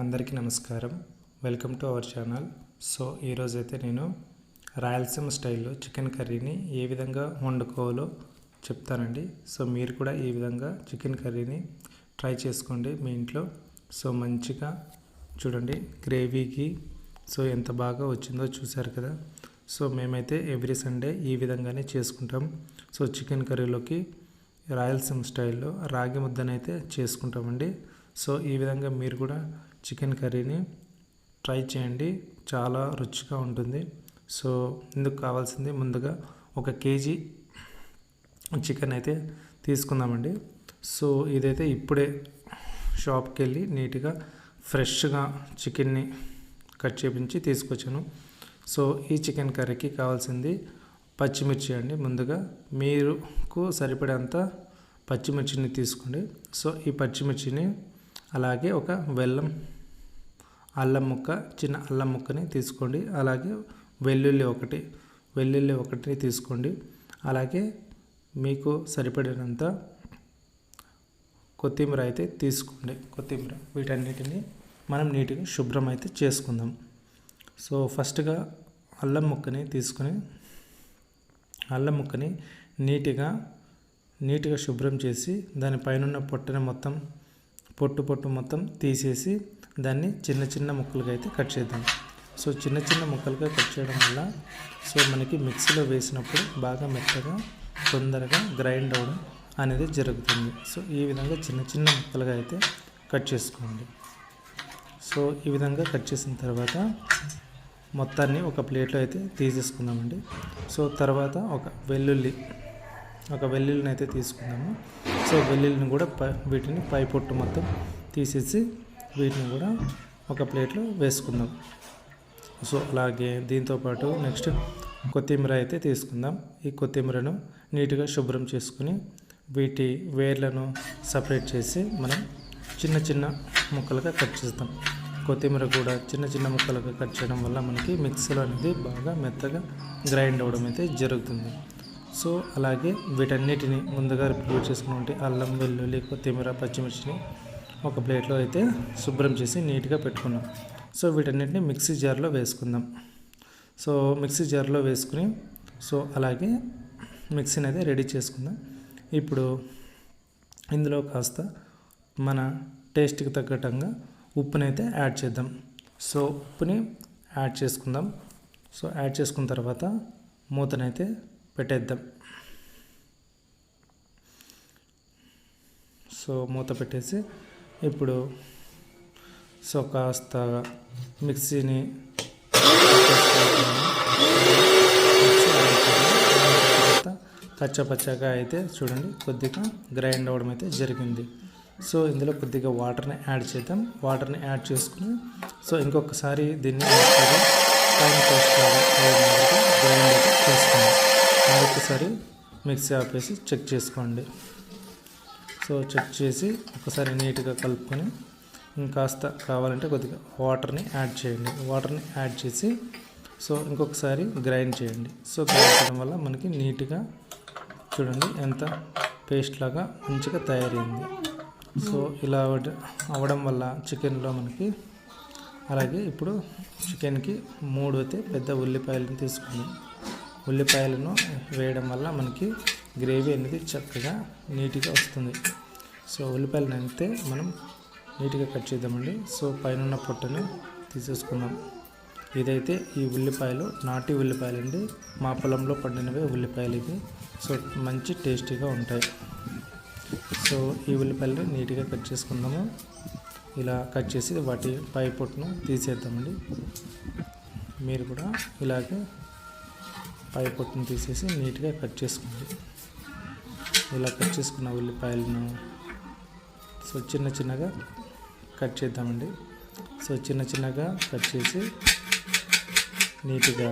అందరికీ నమస్కారం. Welcome to our channel. So ఈరోజైతే నేను రాయలసీమ స్టైల్లో చికెన్ కర్రీని ఏ విధంగా వండుకోవాలో చెప్తానండి. సో మీరు కూడా ఈ విధంగా చికెన్ కర్రీని ట్రై చేసుకోండి మీ ఇంట్లో. సో మంచిగా చూడండి గ్రేవీకి సో ఎంత బాగా వచ్చిందో చూసారు కదా. సో మేమైతే ఎవ్రీ సండే ఈ విధంగానే చేసుకుంటాం. సో చికెన్ కర్రీలోకి రాయలసీమ స్టైల్లో రాగి ముద్దనైతే చేసుకుంటామండి. సో ఈ విధంగా మీరు కూడా చికెన్ కర్రీని ట్రై చేయండి, చాలా రుచిగా ఉంటుంది. సో ఇందుకు కావాల్సింది ముందుగా 1 కేజీ చికెన్ అయితే తీసుకుందామండి. సో ఇదైతే ఇప్పుడే షాప్కి వెళ్ళి నీట్గా ఫ్రెష్గా చికెన్ని కట్ చేపించి తీసుకొచ్చాను. సో ఈ చికెన్ కర్రీకి కావాల్సింది పచ్చిమిర్చి అండి. ముందుగా మీకు సరిపడేంత పచ్చిమిర్చిని తీసుకోండి. సో ఈ పచ్చిమిర్చిని అలాగే ఒక అల్లం ముక్క, చిన్న అల్లం ముక్కని తీసుకోండి. అలాగే వెల్లుల్లి ఒకటి తీసుకోండి. అలాగే మీకు సరిపడినంత కొత్తిమీర అయితే తీసుకోండి. వీటన్నిటిని మనం నీట్గా శుభ్రం అయితే చేసుకుందాం. సో ఫస్ట్గా అల్లం ముక్కని తీసుకొని అల్లం ముక్కని నీట్గా శుభ్రం చేసి దానిపైన పొట్టుని పొట్టు మొత్తం తీసేసి దాన్ని చిన్న ముక్కలుగా అయితే కట్ చేద్దాం. సో చిన్న ముక్కలుగా కట్ చేయడం వల్ల సో మనకి మిక్సీలో వేసినప్పుడు బాగా మెత్తగా తొందరగా గ్రైండ్ అవ్వడం అనేది జరుగుతుంది. సో ఈ విధంగా చిన్న ముక్కలుగా అయితే కట్ చేసుకోండి. సో ఈ విధంగా కట్ చేసిన తర్వాత మొత్తాన్ని ఒక ప్లేట్లో అయితే తీసేసుకుందామండి. సో తర్వాత ఒక వెల్లుల్లిని అయితే తీసుకుందాము. సో వెల్లుల్లిని కూడా వీటిని పై పొట్టు మొత్తం తీసేసి వీటిని కూడా ఒక ప్లేట్లో వేసుకుందాం. సో అలాగే దీంతోపాటు నెక్స్ట్ కొత్తిమీర అయితే తీసుకుందాం. ఈ కొత్తిమీరను నీట్గా శుభ్రం చేసుకుని వీటి వేర్లను సపరేట్ చేసి మనం చిన్న ముక్కలుగా కట్ చేస్తాం. కొత్తిమీర కూడా చిన్న ముక్కలుగా కట్ చేయడం వల్ల మనకి మిక్సీలో అనేది బాగా మెత్తగా గ్రైండ్ అవ్వడం అయితే జరుగుతుంది. సో అలాగే వీటన్నిటిని ముందుగా ప్రిపేర్ చేసుకున్నటువంటి అల్లం, వెల్లుల్లి, కొత్తిమీర, పచ్చిమిర్చిని ఒక ప్లేట్లో అయితే శుభ్రం చేసి నీట్గా పెట్టుకున్నాం. సో వీటన్నిటిని మిక్సీ జార్లో వేసుకుందాం. సో మిక్సీ జార్లో వేసుకుని సో అలాగే మిక్సీని అయితే రెడీ చేసుకుందాం. ఇప్పుడు ఇందులో కాస్త మన టేస్ట్కి తగ్గట్టుగా ఉప్పునైతే యాడ్ చేద్దాం. సో ఉప్పుని యాడ్ చేసుకుందాం. సో యాడ్ చేసుకున్న తర్వాత మూతనైతే పెట్టేద్దాం. సో మూత పెట్టేసి ఇప్పుడు సో కాస్త మిక్సీని పచ్చగా అయితే చూడండి కొద్దిగా గ్రైండ్ అవ్వడం అయితే జరిగింది. సో ఇందులో కొద్దిగా వాటర్ని యాడ్ చేద్దాం. వాటర్ని యాడ్ చేసుకుని సో ఇంకొకసారి దీన్ని టైం గ్రైండ్ అయితే చేసుకుందాం. మరొకసారి మిక్సీ ఆపేసి చెక్ చేసుకోండి. సో చెక్ చేసి ఒకసారి నీట్గా కలుపుకొని ఇంకాస్త కావాలంటే కొద్దిగా వాటర్ని యాడ్ చేయండి. వాటర్ని యాడ్ చేసి సో ఇంకొకసారి గ్రైండ్ చేయండి. సో గ్రైండ్ చేయడం వల్ల మనకి నీట్గా చూడండి ఎంత పేస్ట్ లాగా మంచిగా తయారైంది. సో ఇలా అవ్వడం వల్ల చికెన్లో మనకి అలాగే ఇప్పుడు చికెన్కి 3 అయితే పెద్ద ఉల్లిపాయలను తీసుకున్నాం. ఉల్లిపాయలను వేయడం వల్ల మనకి గ్రేవీ అనేది చక్కగా నీట్గా వస్తుంది. సో ఉల్లిపాయలను అయితే మనం నీట్గా కట్ చేద్దామండి. సో పైన పొట్టుని తీసేసుకుందాం. ఇదైతే ఈ ఉల్లిపాయలు నాటి ఉల్లిపాయలు అండి, మా పొలంలో పండినవే ఉల్లిపాయలు ఇవి. సో మంచి టేస్టీగా ఉంటాయి. సో ఈ ఉల్లిపాయలను నీట్గా కట్ చేసుకుందాము. ఇలా కట్ చేసి వాటి పై పొట్టును తీసేద్దామండి. మీరు కూడా ఇలాగే పై పొట్టును తీసేసి నీట్గా కట్ చేసుకోండి. ఇలా కట్ చేసుకున్న ఉల్లిపాయలను సో చిన్నగా కట్ చేద్దామండి. సో చిన్నగా కట్ చేసి నీట్గా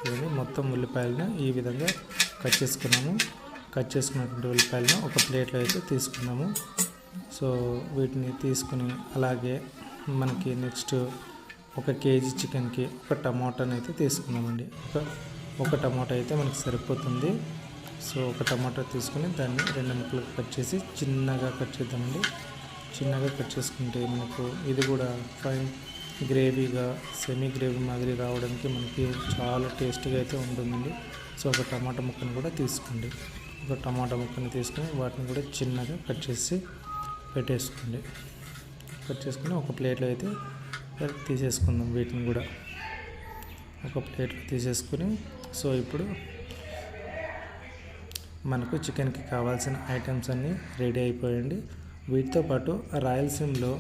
చూడండి మొత్తం ఉల్లిపాయలను ఈ విధంగా కట్ చేసుకున్నాము. కట్ చేసుకున్నటువంటి ఉల్లిపాయలను ఒక ప్లేట్లో అయితే తీసుకున్నాము. సో వీటిని తీసుకుని అలాగే మనకి నెక్స్ట్ 1 కేజీ చికెన్కి ఒక టమాటాని అయితే తీసుకున్నామండి. ఒక టమాటా అయితే మనకి సరిపోతుంది. సో ఒక టమాటా తీసుకొని దాన్ని 2 ముక్కలు కట్ చేసి చిన్నగా కట్ చేద్దామండి. చిన్నగా కట్ చేసుకుంటే మనకు ఇది కూడా ఫైన్ గ్రేవీగా సెమీ గ్రేవీ మాదిరి రావడానికి మనకి చాలా టేస్టీగా అయితే ఉంటుందండి. సో ఒక టమాటా ముక్కను కూడా తీసుకోండి. ఒక టమాటా ముక్కని తీసుకొని వాటిని కూడా చిన్నగా కట్ చేసి పెట్టేసుకోండి. కట్ చేసుకుని ఒక ప్లేట్లో అయితే తీసేసుకుందాం. వీటిని కూడా ఒక ప్లేట్లో తీసేసుకుని సో ఇప్పుడు మనకు చికెన్కి కావాల్సిన ఐటమ్స్ అన్నీ రెడీ అయిపోయాయండి. వీటితో పాటు రాయలసీమలో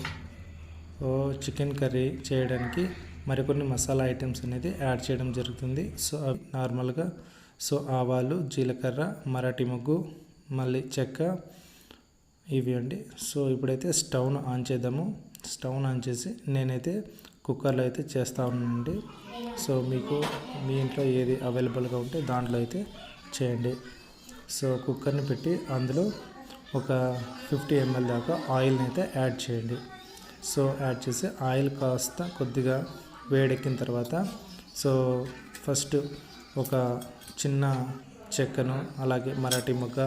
చికెన్ కర్రీ చేయడానికి మరికొన్ని మసాలా ఐటమ్స్ అనేది యాడ్ చేయడం జరుగుతుంది. సో నార్మల్గా సో ఆవాలు, జీలకర్ర, మరాఠీ మొగ్గు, మళ్ళీ చెక్క ఇవి అండి. సో ఇప్పుడైతే స్టవ్ను ఆన్ చేద్దాము. స్టవ్ను ఆన్ చేసి నేనైతే కుక్కర్లో అయితే చేస్తూ ఉన్నానండి. సో మీకు మీ ఇంట్లో ఏది అవైలబుల్గా ఉంటే దాంట్లో అయితే చేయండి. సో కుక్కర్ని పెట్టి అందులో ఒక 50 ml దాకా ఆయిల్ని అయితే యాడ్ చేయండి. సో యాడ్ చేసి ఆయిల్ కాస్త కొద్దిగా వేడెక్కిన తర్వాత సో ఫస్ట్ ఒక చిన్న చెక్కను, అలాగే మరాఠీ మొగ్గ,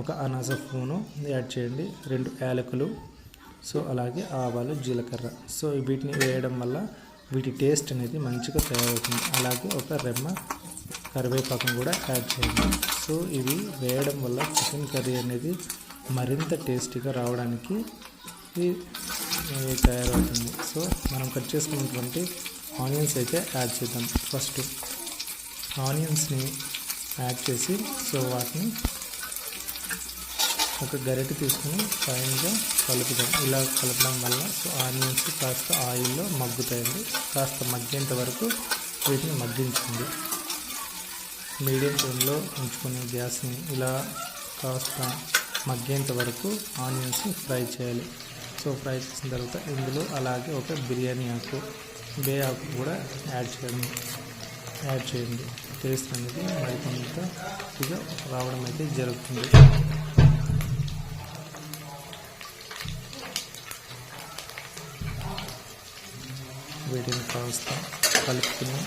ఒక అనాస పువ్వును యాడ్ చేయండి, 2 యాలకులు, సో అలాగే ఆవాలు, జీలకర్ర. సో వీటిని వేయడం వల్ల వీటి టేస్ట్ అనేది మంచిగా తయారవుతుంది. అలాగే ఒక రెమ్మ కరివేపాకును కూడా యాడ్ చేయండి. సో ఇవి వేయడం వల్ల చికెన్ కర్రీ అనేది మరింత టేస్టీగా రావడానికి తయారవుతుంది. సో మనం కట్ చేసుకున్నటువంటి ఆనియన్స్ అయితే యాడ్ చేద్దాం. ఫస్ట్ ఆనియన్స్ని యాడ్ చేసి సో వాటిని ఒక గరిటె తీసుకుని ఫైన్గా కలుపుదాం. ఇలా కలపడం వల్ల సో ఆనియన్స్ కాస్త ఆయిల్లో మగ్గుతాయండి. కాస్త మగ్గేంత వరకు వీటిని మగ్గించండి. మీడియం ఫ్లేమ్లో ఉంచుకునే గ్యాస్ని ఇలా కాస్త మగ్గేంత వరకు ఆనియన్స్ని ఫ్రై చేయాలి. సో ఫ్రై చేసిన తర్వాత ఇందులో అలాగే ఒక బిర్యానీ ఆకు, బే ఆకు కూడా యాడ్ చేయండి. టేస్ట్ అనేది మరికొంత ఇదిగా రావడం అయితే జరుగుతుంది. వీటిని కాస్త కలుపుకుని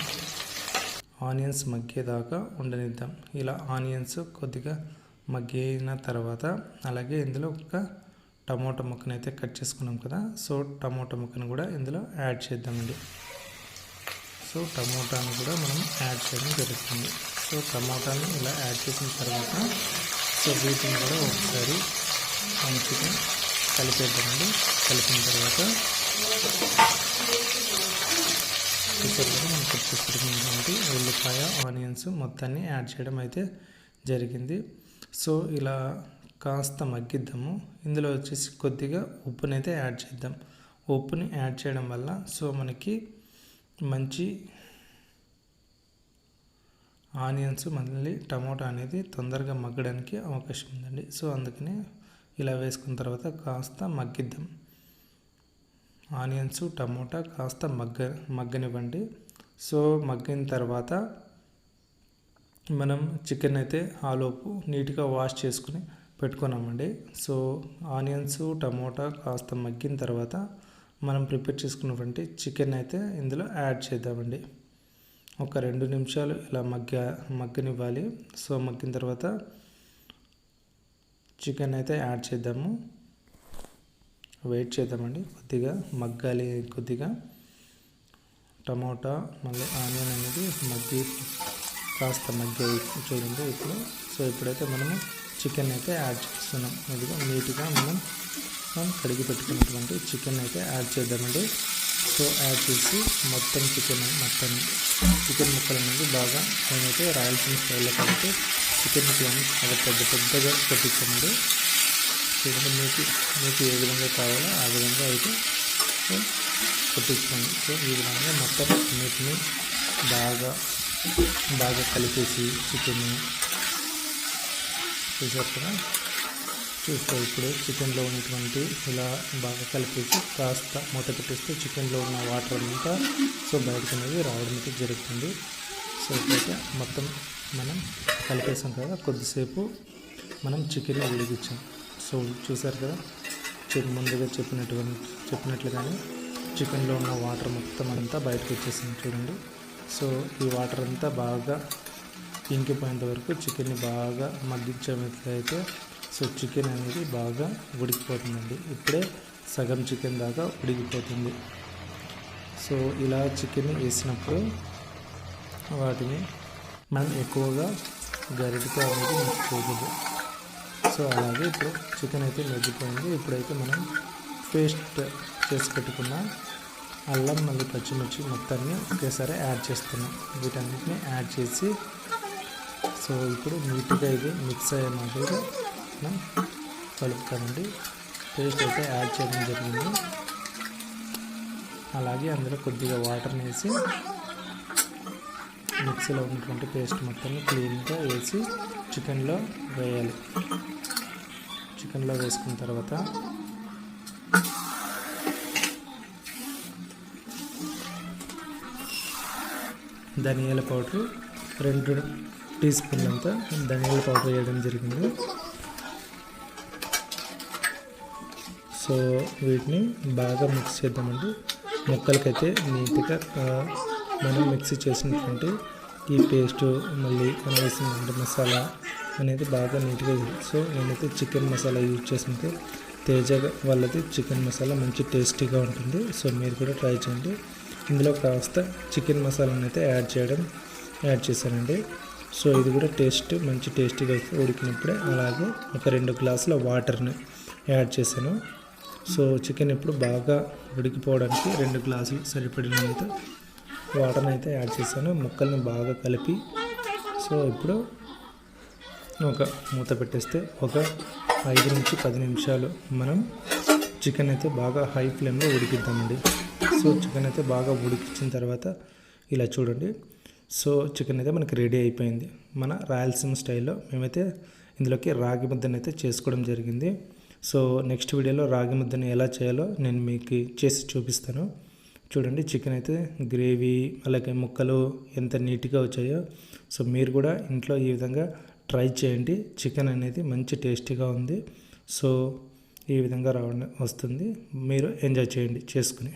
ఆనియన్స్ మగ్గేదాకా ఉండనిద్దాం. ఇలా ఆనియన్స్ కొద్దిగా మగ్గిన తర్వాత అలాగే ఇందులో ఒక టమోటా ముక్కను అయితే కట్ చేసుకున్నాం కదా. సో టమోటా ముక్కను కూడా ఇందులో యాడ్ చేద్దామండి. సో టమోటాను కూడా మనం యాడ్ చేయడం జరుగుతుంది. సో టమోటాను ఇలా యాడ్ చేసిన తర్వాత సో వీటిని కూడా ఒకసారి మంచిగా కలిపేద్దామండి. కలిపిన తర్వాత మనం కట్ చేసుకున్నటువంటి ఉల్లిపాయ, ఆనియన్స్ మొత్తాన్ని యాడ్ చేయడం అయితే జరిగింది. సో ఇలా కాస్త మగ్గిద్దాము. ఇందులో వచ్చేసి కొద్దిగా ఉప్పునైతే యాడ్ చేద్దాం. ఉప్పుని యాడ్ చేయడం వల్ల సో మనకి మంచి ఆనియన్స్ మళ్ళీ టమోటా అనేది తొందరగా మగ్గడానికి అవకాశం ఉందండి. సో అందుకని ఇలా వేసుకున్న తర్వాత కాస్త మగ్గిద్దాం. ఆనియన్స్, టమోటా కాస్త మగ్గనివ్వండి. సో మగ్గిన తర్వాత మనం చికెన్ అయితే ఆలోపు నీట్గా వాష్ చేసుకుని పెట్టుకున్నామండి. సో ఆనియన్స్, టమోటా కాస్త మగ్గిన తర్వాత మనం ప్రిపేర్ చేసుకున్నటువంటి చికెన్ అయితే ఇందులో యాడ్ చేద్దామండి. ఒక 2 నిమిషాలు ఇలా మగ్గనివ్వాలి. సో మగ్గిన తర్వాత చికెన్ అయితే యాడ్ చేద్దాము. వెయిట్ చేద్దామండి, కొద్దిగా మగ్గాలి. కొద్దిగా టమోటా మళ్ళీ ఆనియన్ అనేది కాస్త మగ్గాయి చూడండి ఇప్పుడు. సో ఇప్పుడైతే మనము చికెన్ అయితే యాడ్ చేస్తున్నాం. ఇదిగా నీట్గా మనం కడిగి పెట్టుకున్నటువంటి చికెన్ అయితే యాడ్ చేద్దామండి. సో యాడ్ చేసి మొత్తం చికెన్ ముక్కలు అనేది బాగా నేనైతే రాయలసీమ స్టైల్లో కాబట్టి చికెన్ ముక్కలను చాలా పెద్దగా కొట్టించామండి. చూడండి మీకు ఏ విధంగా కావాలో ఆ విధంగా అయితే కొట్టించుకోండి. సో ఈ విధంగా మొత్తం అన్నిటిని బాగా కలిపేసి చికెన్ చూసారు కదా. చూస్తే ఇప్పుడు చికెన్లో ఉన్నటువంటి ఇలా బాగా కలిపేసి కాస్త మూత పెట్టేస్తే చికెన్లో ఉన్న వాటర్ అంతా సో బయటకు అనేది రావడం అయితే జరుగుతుంది. సో ఇప్పుడైతే మొత్తం మనం కలిపేసాం కదా, కొద్దిసేపు మనం చికెన్ ఉడికించాం. సో చూసారు కదా, ముందుగా చెప్పినట్లుగానే చికెన్లో ఉన్న వాటర్ మొత్తం అంతా బయటకు వచ్చేసింది చూడండి. సో ఈ వాటర్ అంతా బాగా ఇంకిపోయేంత వరకు చికెన్ని బాగా మగ్గించేట్లయితే సో చికెన్ అనేది బాగా ఉడికిపోతుందండి. ఇప్పుడే సగం చికెన్ దాకా ఉడికిపోతుంది. సో ఇలా చికెన్ వేసినప్పుడు వాటిని మనం ఎక్కువగా గరిటతో అనేది మిక్స్ చేయకూడదు. సో అలాగే ఇప్పుడు చికెన్ అయితే మగ్గిపోయింది. ఇప్పుడైతే మనం పేస్ట్ చేసి పెట్టుకున్న అల్లం మళ్ళీ పచ్చిమిర్చి మొత్తాన్ని ఒకేసారి యాడ్ చేస్తున్నాం. వీటన్నిటిని యాడ్ చేసి సో ఇప్పుడు నీట్గా ఇది మిక్స్ అయ్యే మాదిరిగా మనం కలుపుతామండి. పేస్ట్ అయితే యాడ్ చేయడం జరిగింది. అలాగే అందులో కొద్దిగా వాటర్ని వేసి మిక్సీలో ఉన్నటువంటి పేస్ట్ మొత్తాన్ని క్లీన్గా వేసి చికెన్లో వేయాలి. చికెన్లో వేసుకున్న తర్వాత ధనియాల పౌడరు 2 టీ స్పూన్లంతా ధనియాల పౌడర్ వేయడం జరిగింది. సో వీటిని బాగా మిక్స్ చేద్దామండి. ముక్కలకైతే నీట్గా మనం మిక్సీ చేసినటువంటి ఈ పేస్టు మళ్ళీ మనం వేసినటువంటి మసాలా అనేది బాగా నీట్గా. సో నేనైతే చికెన్ మసాలా యూజ్ చేసినట్టు తేజ వాళ్ళది చికెన్ మసాలా మంచి టేస్టీగా ఉంటుంది. సో మీరు కూడా ట్రై చేయండి. ఇందులో కాస్త చికెన్ మసాలాని అయితే యాడ్ చేశానండి. సో ఇది కూడా మంచి టేస్టీగా ఉడికినప్పుడే అలాగే ఒక 2 గ్లాసుల వాటర్ని యాడ్ చేశాను. సో చికెన్ ఇప్పుడు బాగా ఉడికిపోవడానికి 2 గ్లాసులు సరిపడినంత వాటర్ని అయితే యాడ్ చేశాను. ముక్కల్ని బాగా కలిపి సో ఇప్పుడు ఒక మూత పెట్టేస్తే ఒక 5 నుంచి 10 నిమిషాలు మనం చికెన్ అయితే బాగా హై ఫ్లేమ్లో ఉడికిద్దామండి. సో చికెన్ అయితే బాగా ఉడికించిన తర్వాత ఇలా చూడండి. సో చికెన్ అయితే మనకి రెడీ అయిపోయింది. మన రాయలసీమ స్టైల్లో మేమైతే ఇందులోకి రాగి ముద్దను అయితే చేసుకోవడం జరిగింది. సో నెక్స్ట్ వీడియోలో రాగి ముద్దను ఎలా చేయాలో నేను మీకు చేసి చూపిస్తాను. చూడండి చికెన్ అయితే గ్రేవీ అలాగే ముక్కలు ఎంత నీట్గా వచ్చాయో. సో మీరు కూడా ఇంట్లో ఈ విధంగా ట్రై చేయండి. చికెన్ అనేది మంచి టేస్టీగా ఉంది. సో ఈ విధంగా వస్తుంది. మీరు ఎంజాయ్ చేయండి చేసుకుని.